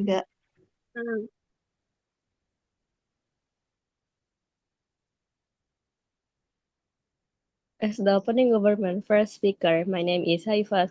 Tiga. As the opening government first speaker, my name is Haifa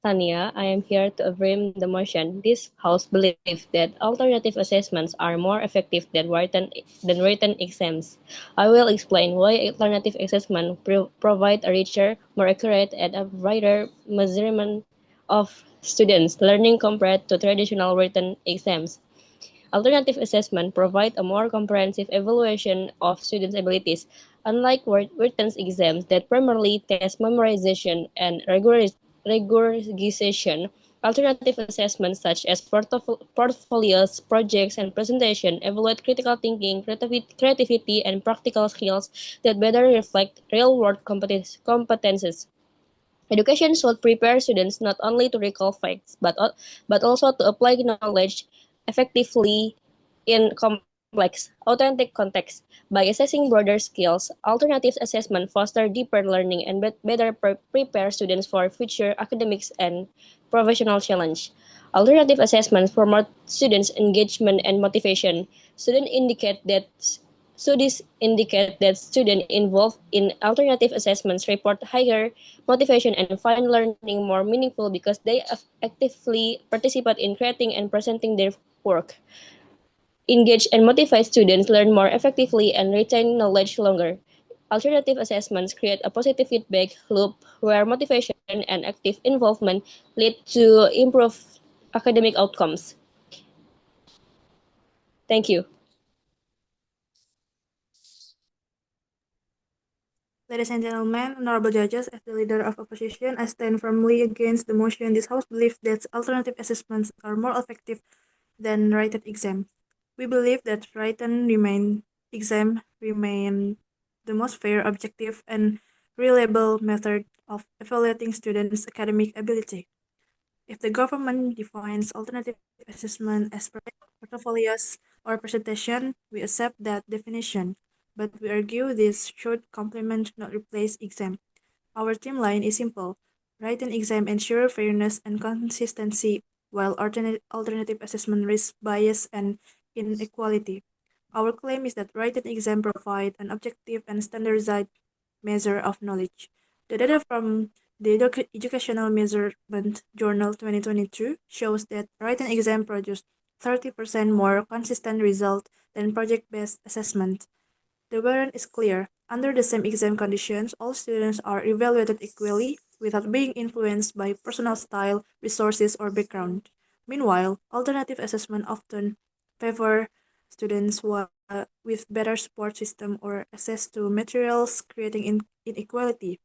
Tania. I am here to affirm the motion. This House believes that alternative assessments are more effective than written exams. I will explain why alternative assessments provide a richer, more accurate, and a wider measurement of students' learning compared to traditional written exams. Alternative assessment provide a more comprehensive evaluation of students' abilities, unlike written exams that primarily test memorization and regurgitation. Alternative assessments such as portfolios, projects, and presentation evaluate critical thinking, creativity, and practical skills that better reflect real-world competences. Education should prepare students not only to recall facts, but also to apply knowledge effectively in complex, authentic contexts. By assessing broader skills, alternative assessment foster deeper learning and better prepare students for future academics and professional challenge. Alternative assessments promote students' engagement and motivation. Studies indicate that students involved in alternative assessments report higher motivation and find learning more meaningful because they actively participate in creating and presenting their work. Engage and motivate students learn more effectively and retain knowledge longer. Alternative assessments create a positive feedback loop where motivation and active involvement lead to improved academic outcomes. Thank you. Ladies and gentlemen, honorable judges, as the leader of opposition, I stand firmly against the motion. This House believes that alternative assessments are more effective than written exam. We believe that exam remain the most fair, objective, and reliable method of evaluating students' academic ability. If the government defines alternative assessment as portfolios or presentation, we accept that definition, but we argue this should complement, not replace exam. Our team line is simple. Written exam ensure fairness and consistency, while alternative assessment risks bias and inequality. Our claim is that written exam provide an objective and standardized measure of knowledge. The data from the Educational Measurement Journal 2022 shows that written exam produced 30% more consistent result than project-based assessment. The warrant is clear. Under the same exam conditions, all students are evaluated equally without being influenced by personal style, resources, or background. Meanwhile, alternative assessment often favor students with better support system or access to materials, creating inequality.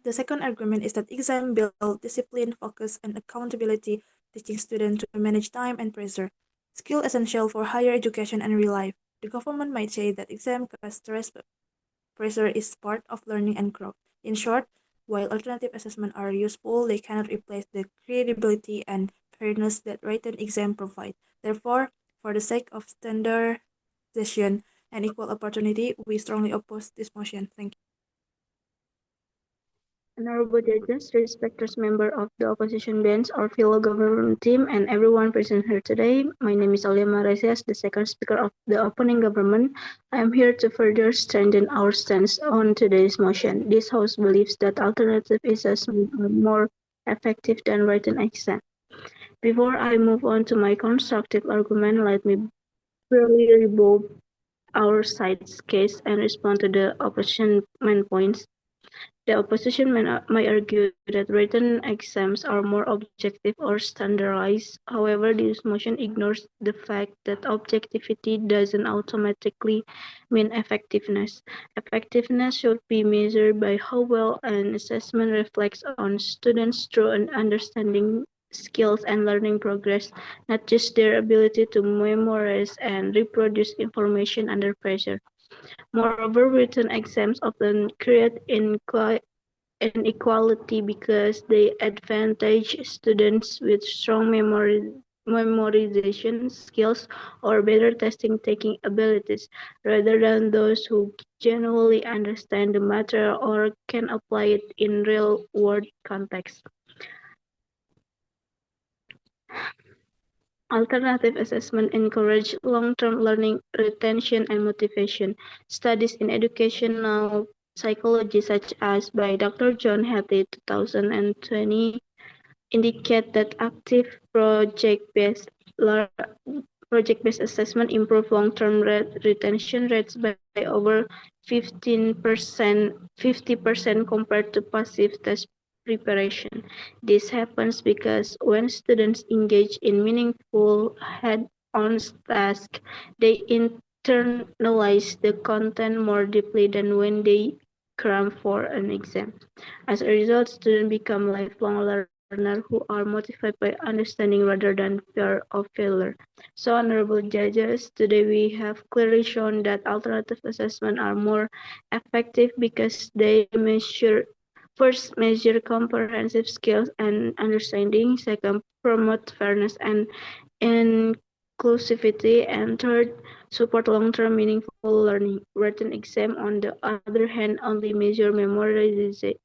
The second argument is that exam build discipline, focus, and accountability, teaching students to manage time and pressure, skill essential for higher education and real life. The government might say that exam cause stress, but pressure is part of learning and growth. In short, while alternative assessments are useful, they cannot replace the credibility and fairness that written exam provide. Therefore, for the sake of standardization and equal opportunity, we strongly oppose this motion. Thank you. Honorable judges, respected member of the opposition bench, our fellow government team, and everyone present here today, my name is Aulia Maharesi, the second speaker of the opponent government. I am here to further strengthen our stance on today's motion. This House believes that alternative assessments are more effective than written exam. Before I move on to my constructive argument, let me briefly rebut our side's case and respond to the opposition main points. The opposition might argue that written exams are more objective or standardized. However, this motion ignores the fact that objectivity doesn't automatically mean effectiveness. Effectiveness should be measured by how well an assessment reflects on students' true understanding, skills, and learning progress, not just their ability to memorize and reproduce information under pressure. Moreover, written exams often create inequality because they advantage students with strong memorization skills or better testing taking abilities, rather than those who genuinely understand the matter or can apply it in real world context. Alternative assessment encourage long-term learning, retention, and motivation. Studies in educational psychology, such as by Dr. John Hattie 2020, indicate that active project-based assessment improve long-term retention rates by over 50% compared to passive test preparation. This happens because when students engage in meaningful head-on tasks, they internalize the content more deeply than when they cram for an exam. As a result, students become lifelong learners who are motivated by understanding rather than fear of failure. So, honorable judges, today we have clearly shown that alternative assessment are more effective because they measure comprehensive skills and understanding, second, promote fairness and inclusivity, and third, support long-term meaningful learning. Written exam, on the other hand, only measure memorization,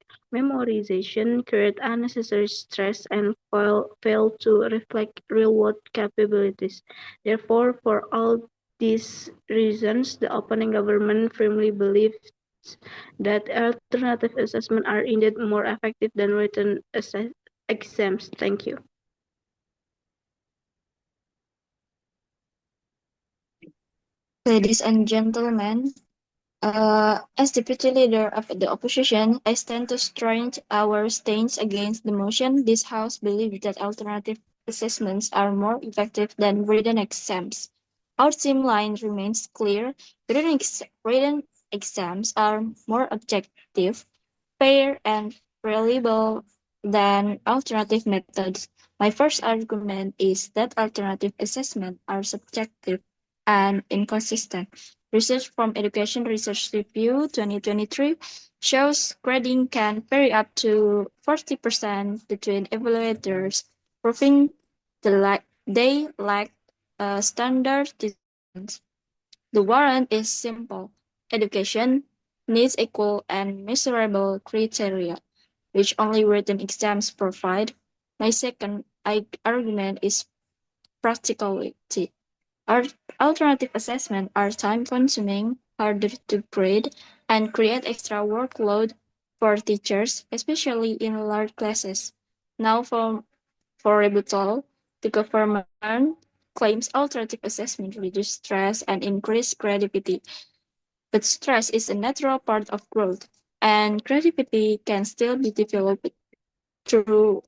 create unnecessary stress, and fail to reflect real-world capabilities. Therefore, for all these reasons, the opening government firmly believes that alternative assessment are indeed more effective than written exams. Thank you. Ladies and gentlemen, as deputy leader of the opposition, I stand to strengthen our stance against the motion. This House believes that alternative assessments are more effective than written exams. Our team line remains clear. Written exams are more objective, fair, and reliable than alternative methods. My first argument is that alternative assessments are subjective and inconsistent. Research from Education Research Review 2023 shows grading can vary up to 40% between evaluators, proving they lack standardization. The warrant is simple: education needs equal and measurable criteria, which only written exams provide. My second argument is practicality. Our alternative assessments are time-consuming, harder to grade, and create extra workload for teachers, especially in large classes. Now, for rebuttal, the government claims alternative assessment reduce stress and increase creativity, but stress is a natural part of growth, and creativity can still be developed through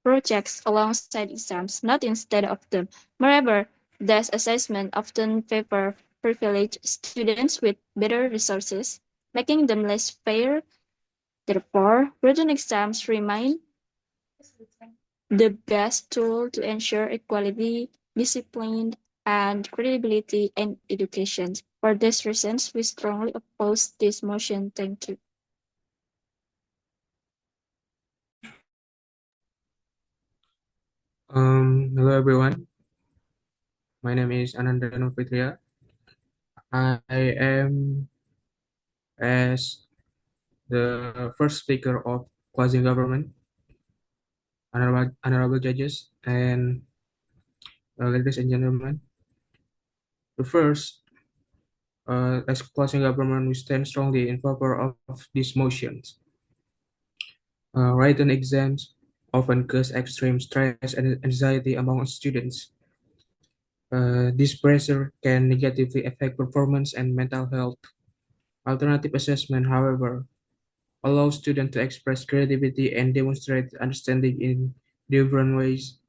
projects alongside exams, not instead of them. Moreover, these assessments often favor privileged students with better resources, making them less fair. Therefore, written exams remain the best tool to ensure equality, discipline, and credibility in education. For these reasons, we strongly oppose this motion. Thank you. Hello everyone. My name is Ananda Fitria. I am as the first speaker of quasi-government, honorable judges, and ladies and gentlemen. The first, as quasi-government, we stand strongly in favor of these motions. Written exams often cause extreme stress and anxiety among students. This pressure can negatively affect performance and mental health. Alternative assessment, however, allows students to express creativity and demonstrate understanding in different ways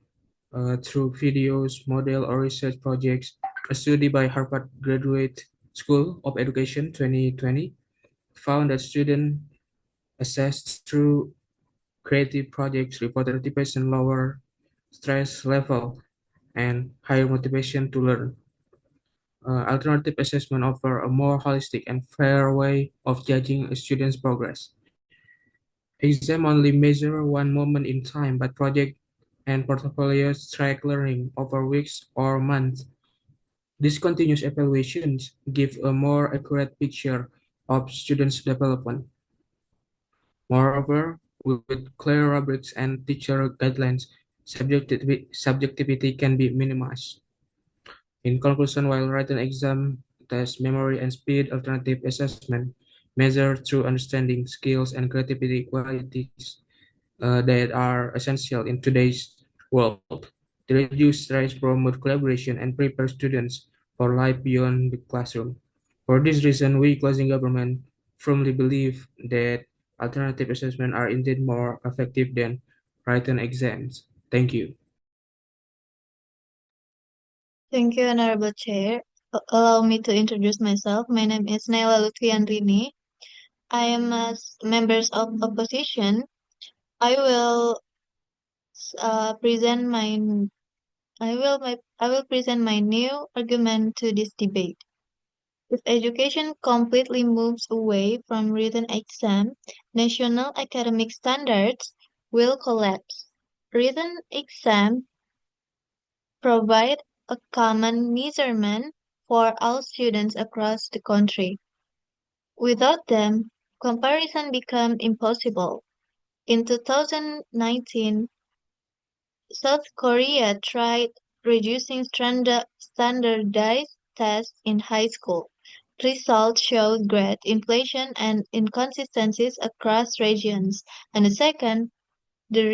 through videos, model, or research projects. A study by Harvard Graduate School of Education 2020 found that students assessed through creative projects report 30% lower stress level and higher motivation to learn. Alternative assessment offer a more holistic and fair way of judging a student's progress. Exam only measure one moment in time, but project and portfolios track learning over weeks or months. These continuous evaluations give a more accurate picture of students' development. Moreover, with clear rubrics and teacher guidelines, subjectivity can be minimized. In conclusion, while written exam test memory and speed, alternative assessment measure through understanding, skills, and creativity qualities that are essential in today's world. They reduce stress, promote collaboration, and prepare students for life beyond the classroom. For this reason, we closing government firmly believe that alternative assessment are indeed more effective than written exams. Thank you. Thank you, Honorable Chair. Allow me to introduce myself. My name is Nayla, Lutfi, Andini. I am members of opposition. I will present I will present my new argument to this debate. If education completely moves away from written exam, national academic standards will collapse. Written exam provide a common measurement for all students across the country. Without them, comparison becomes impossible. In 2019, South Korea tried reducing standardized tests in high school. Results showed great inflation and inconsistencies across regions. And the second, the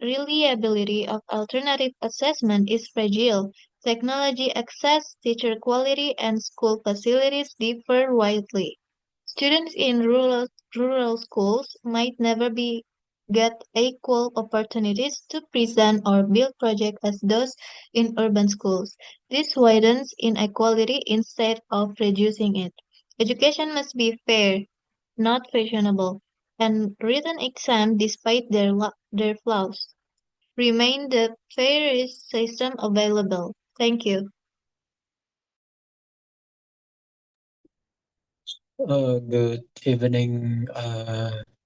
reliability of alternative assessment is fragile. Technology access, teacher quality, and school facilities differ widely. Students in rural schools might never get equal opportunities to present or build projects as those in urban schools. This widens inequality instead of reducing it. Education must be fair, not fashionable, and written exams, despite their flaws, remain the fairest system available. Thank you. Good evening,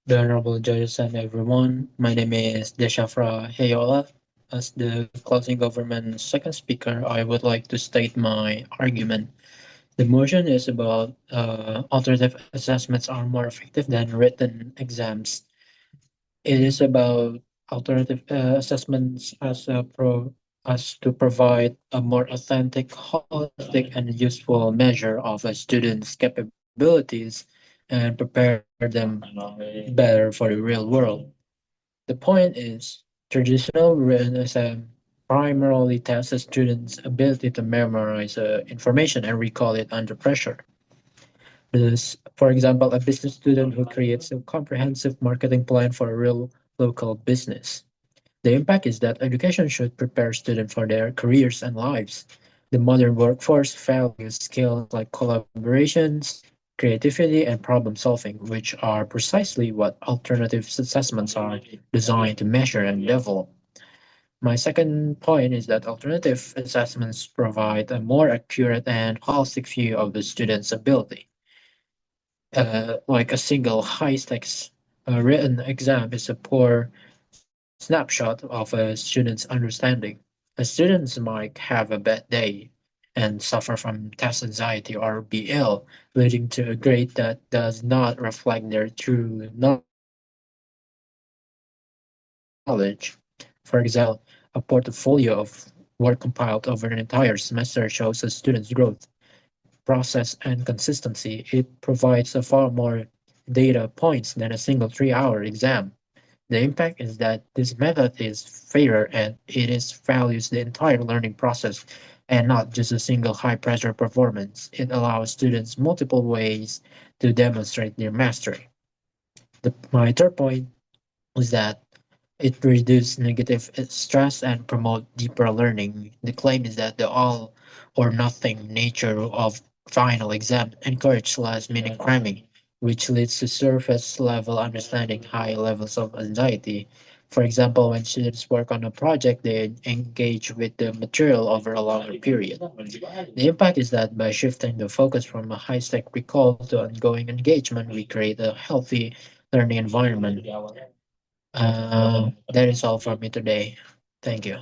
the honorable judges and everyone. My name is Deshafra Heyola. As the closing government second speaker, I would like to state my argument. The motion is about alternative assessments are more effective than written exams. It is about alternative assessments as to provide a more authentic, holistic, and useful measure of a student's capabilities and prepare them better for the real world. The point is, traditional written exam primarily tests a student's ability to memorize information and recall it under pressure. This, for example, a business student who creates a comprehensive marketing plan for a real local business. The impact is that education should prepare students for their careers and lives. The modern workforce values skills like collaborations, creativity, and problem solving, which are precisely what alternative assessments are designed to measure and develop. My second point is that alternative assessments provide a more accurate and holistic view of the student's ability. Like a single high-stakes written exam is a poor snapshot of a student's understanding. A student might have a bad day and suffer from test anxiety or be ill, leading to a grade that does not reflect their true knowledge. For example, a portfolio of work compiled over an entire semester shows a student's growth, process, and consistency. It provides a far more data points than a single 3 hour exam. The impact is that this method is fairer and it is values the entire learning process and not just a single high pressure performance. It allows students multiple ways to demonstrate their mastery. My third point is that it reduces negative stress and promote deeper learning. The claim is that the all or nothing nature of final exam encourage last minute cramming, which leads to surface level understanding, high levels of anxiety. For example, when students work on a project, they engage with the material over a longer period. The impact is that by shifting the focus from a high-stake recall to ongoing engagement, we create a healthy learning environment. That is all for me today. Thank you.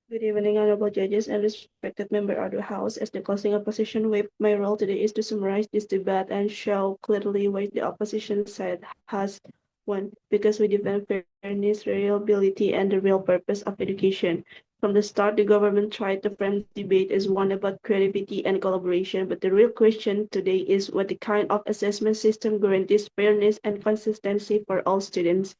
Good evening, honorable judges and respected member of the House. As the closing opposition whip, my role today is to summarize this debate and show clearly what the opposition side has One, because we defend fairness, reliability, and the real purpose of education. From the start, the government tried to frame the debate as one about creativity and collaboration, but the real question today is what the kind of assessment system guarantees fairness and consistency for all students.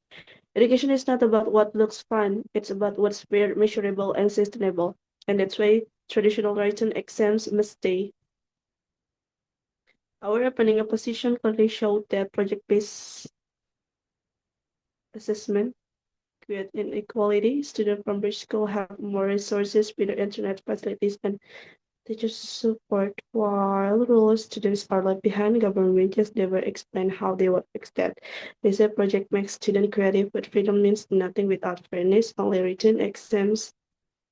Education is not about what looks fun, it's about what's fair, measurable, and sustainable. And that's why traditional written exams must stay. Our opening opposition clearly showed that project-based assessment create inequality. Students from rich schools have more resources, better internet facilities, and teachers support, while rural students are left behind. Government just never explain how they will fix that. They say project makes students creative, but freedom means nothing without fairness. Only written exams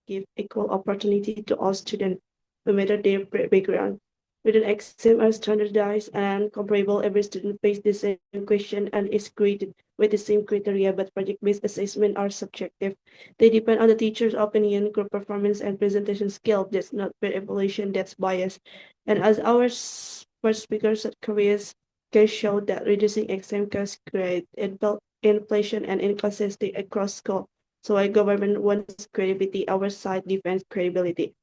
give equal opportunity to all students, no matter their background. Written exams are standardized and comparable. Every student faces the same question and is graded with the same criteria, but project-based assessments are subjective. They depend on the teacher's opinion, group performance, and presentation skill. That's not fair evaluation, that's bias. And as our first speakers at careers can show that reducing exam costs create inflation and inconsistency across school. So our government wants credibility, our side defends credibility.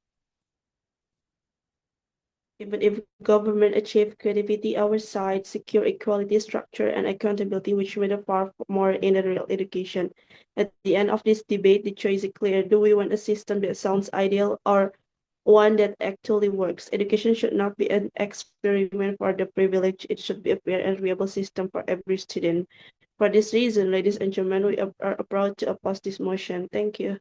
Even if government achieve credibility, our side secure equality, structure, and accountability, which matter far more in a real education. At the end of this debate, the choice is clear. Do we want a system that sounds ideal or one that actually works? Education should not be an experiment for the privileged. It should be a fair and reliable system for every student. For this reason, ladies and gentlemen, we are proud to oppose this motion. Thank you.